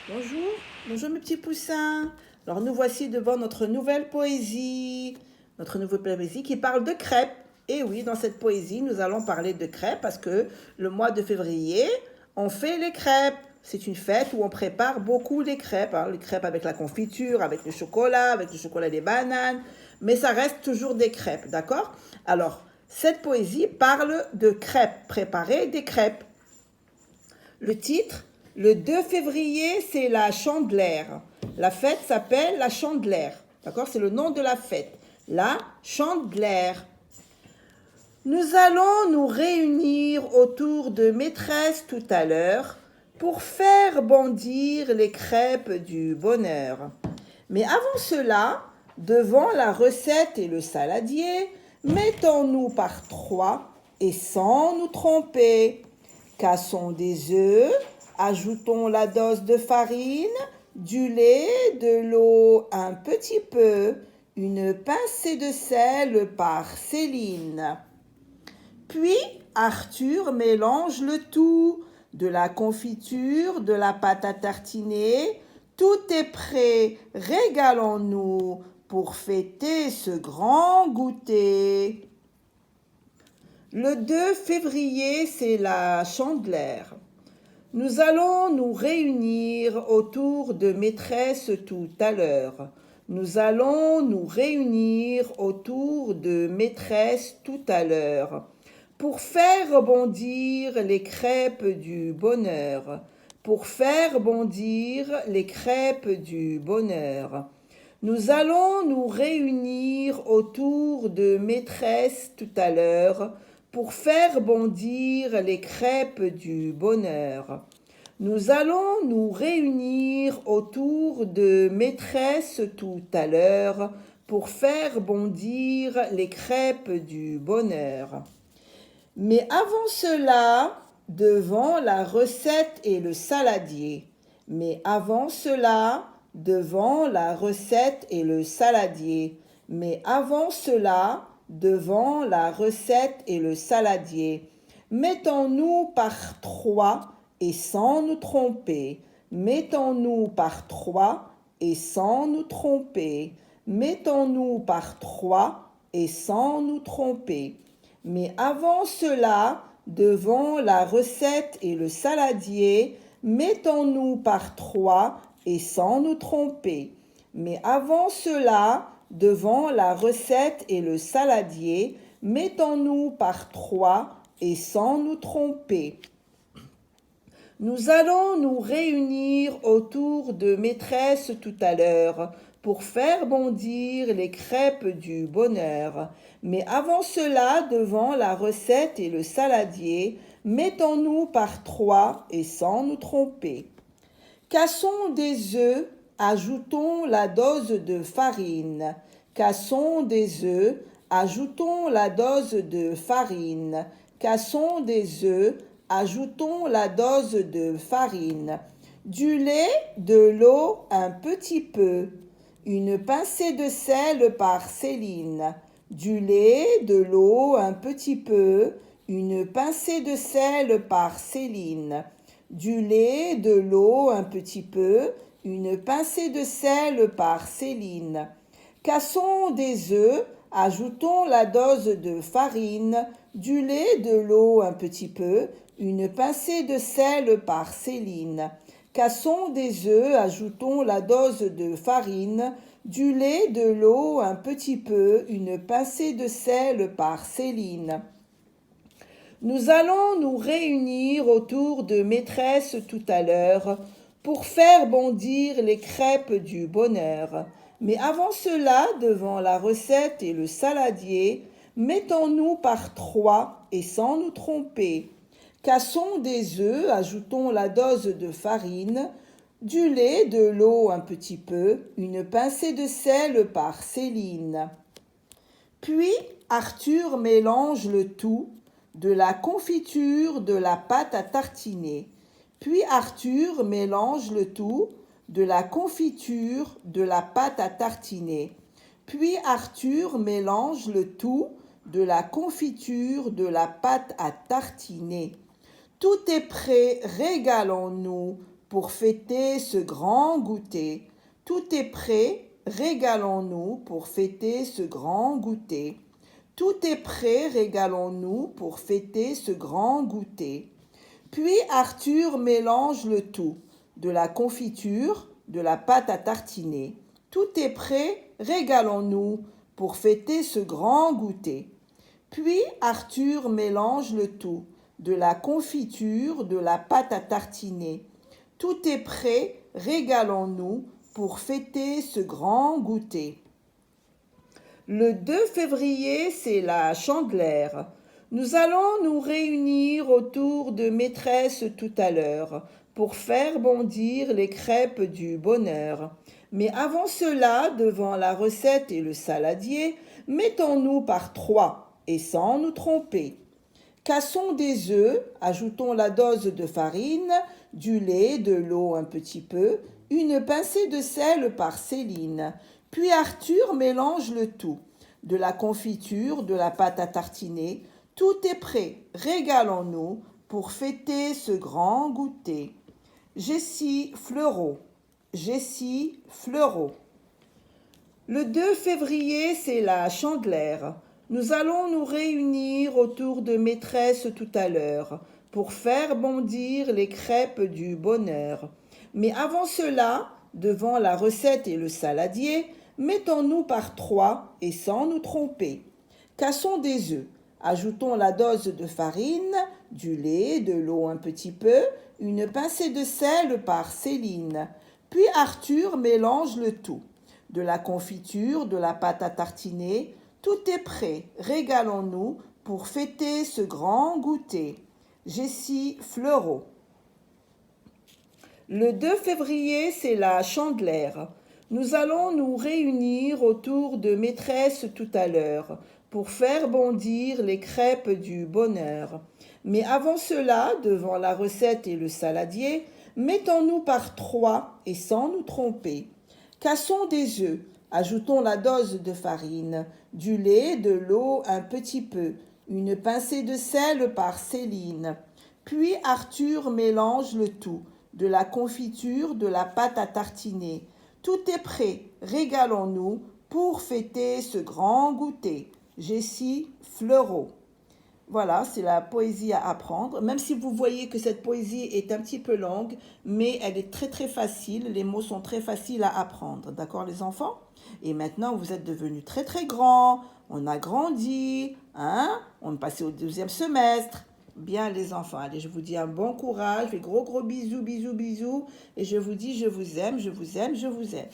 Bonjour, bonjour mes petits poussins. Alors nous voici devant notre nouvelle poésie qui parle de crêpes. Et oui, dans cette poésie, nous allons parler de crêpes parce que le mois de février, on fait les crêpes. C'est une fête où on prépare beaucoup les crêpes, hein. Les crêpes avec la confiture, avec le chocolat et des bananes. Mais ça reste toujours des crêpes, d'accord? Alors, cette poésie parle de crêpes, préparer des crêpes. Le titre, le 2 février, c'est la Chandelère. La fête s'appelle la Chandelère. D'accord? C'est le nom de la fête. La Chandelère. Nous allons nous réunir autour de maîtresse tout à l'heure pour faire bondir les crêpes du bonheur. Mais avant cela, devant la recette et le saladier, mettons-nous par trois et sans nous tromper. Cassons des œufs, ajoutons la dose de farine, du lait, de l'eau un petit peu, une pincée de sel par Céline. Puis Arthur mélange le tout, de la confiture, de la pâte à tartiner. Tout est prêt, régalons-nous pour fêter ce grand goûter. Le 2 février, c'est la Chandelère. Nous allons nous réunir autour de maîtresse tout à l'heure. Nous allons nous réunir autour de maîtresse tout à l'heure pour faire bondir les crêpes du bonheur. Pour faire bondir les crêpes du bonheur. Nous allons nous réunir autour de maîtresse tout à l'heure pour faire bondir les crêpes du bonheur. Nous allons nous réunir autour de maîtresse tout à l'heure pour faire bondir les crêpes du bonheur. Mais avant cela, devant la recette et le saladier. Mais avant cela, devant la recette et le saladier. Mais avant cela, devant la recette et le saladier. Mettons-nous par trois et sans nous tromper. Mettons-nous par trois et sans nous tromper. Mettons-nous par trois et sans nous tromper. Mais avant cela, devant la recette et le saladier, mettons-nous par trois et sans nous tromper. Mais avant cela, devant la recette et le saladier, mettons-nous par trois et sans nous tromper. Nous allons nous réunir autour de maîtresse tout à l'heure pour faire bondir les crêpes du bonheur. Mais avant cela, devant la recette et le saladier, mettons-nous par trois et sans nous tromper. Cassons des œufs, ajoutons la dose de farine. Cassons des œufs, ajoutons la dose de farine. Cassons des œufs, ajoutons la dose de farine. Du lait, de l'eau un petit peu. Une pincée de sel par Céline. Du lait, de l'eau un petit peu. Une pincée de sel par Céline. Du lait, de l'eau un petit peu. Une pincée de sel par Céline. Cassons des œufs, ajoutons la dose de farine, du lait, de l'eau un petit peu, une pincée de sel par Céline. Cassons des œufs, ajoutons la dose de farine, du lait, de l'eau un petit peu, une pincée de sel par Céline. Nous allons nous réunir autour de maîtresse tout à l'heure pour faire bondir les crêpes du bonheur. Mais avant cela, devant la recette et le saladier, mettons-nous par trois et sans nous tromper. Cassons des œufs, ajoutons la dose de farine, du lait, de l'eau un petit peu, une pincée de sel par Céline. Puis Arthur mélange le tout, de la confiture, de la pâte à tartiner. Puis Arthur mélange le tout, de la confiture, de la pâte à tartiner. Puis Arthur mélange le tout, de la confiture, de la pâte à tartiner. Tout est prêt, régalons-nous pour fêter ce grand goûter. Tout est prêt, régalons-nous pour fêter ce grand goûter. Tout est prêt, régalons-nous pour fêter ce grand goûter. Puis Arthur mélange le tout, de la confiture, de la pâte à tartiner. Tout est prêt, régalons-nous pour fêter ce grand goûter. Puis Arthur mélange le tout, de la confiture, de la pâte à tartiner. Tout est prêt, régalons-nous pour fêter ce grand goûter. Le 2 février, c'est la Chandeleur. Nous allons nous réunir autour de maîtresse tout à l'heure pour faire bondir les crêpes du bonheur. Mais avant cela, devant la recette et le saladier, mettons-nous par 3 et sans nous tromper. Cassons des œufs, ajoutons la dose de farine, du lait, de l'eau un petit peu, une pincée de sel par Céline. Puis Arthur mélange le tout, de la confiture, de la pâte à tartiner. Tout est prêt, régalons-nous pour fêter ce grand goûter. Jessie Fleureau. Jessie Fleureau. Le 2 février, c'est la Chandeleur. Nous allons nous réunir autour de maîtresse tout à l'heure pour faire bondir les crêpes du bonheur. Mais avant cela, devant la recette et le saladier, mettons-nous par 3 et sans nous tromper. Cassons des œufs, ajoutons la dose de farine, du lait, de l'eau un petit peu, une pincée de sel par Céline. Puis Arthur mélange le tout, de la confiture, de la pâte à tartiner. Tout est prêt, régalons-nous pour fêter ce grand goûter. Jessie Fleureau. Le 2 février, c'est la Chandeleur. Nous allons nous réunir autour de maîtresse tout à l'heure pour faire bondir les crêpes du bonheur. Mais avant cela, devant la recette et le saladier, mettons-nous par 3 et sans nous tromper. Cassons des œufs, ajoutons la dose de farine, du lait, de l'eau un petit peu, une pincée de sel par Céline. Puis Arthur mélange le tout, de la confiture, de la pâte à tartiner. Tout est prêt, régalons-nous pour fêter ce grand goûter. Jessie Fleureau. Voilà, c'est la poésie à apprendre. Même si vous voyez que cette poésie est un petit peu longue, mais elle est très très facile. Les mots sont très faciles à apprendre. D'accord les enfants? Et maintenant, vous êtes devenus très très grands. On a grandi. Hein? On est passé au 2e semestre. Bien les enfants. Allez, je vous dis un bon courage. Des gros gros bisous, bisous, bisous. Et je vous dis je vous aime, je vous aime, je vous aime.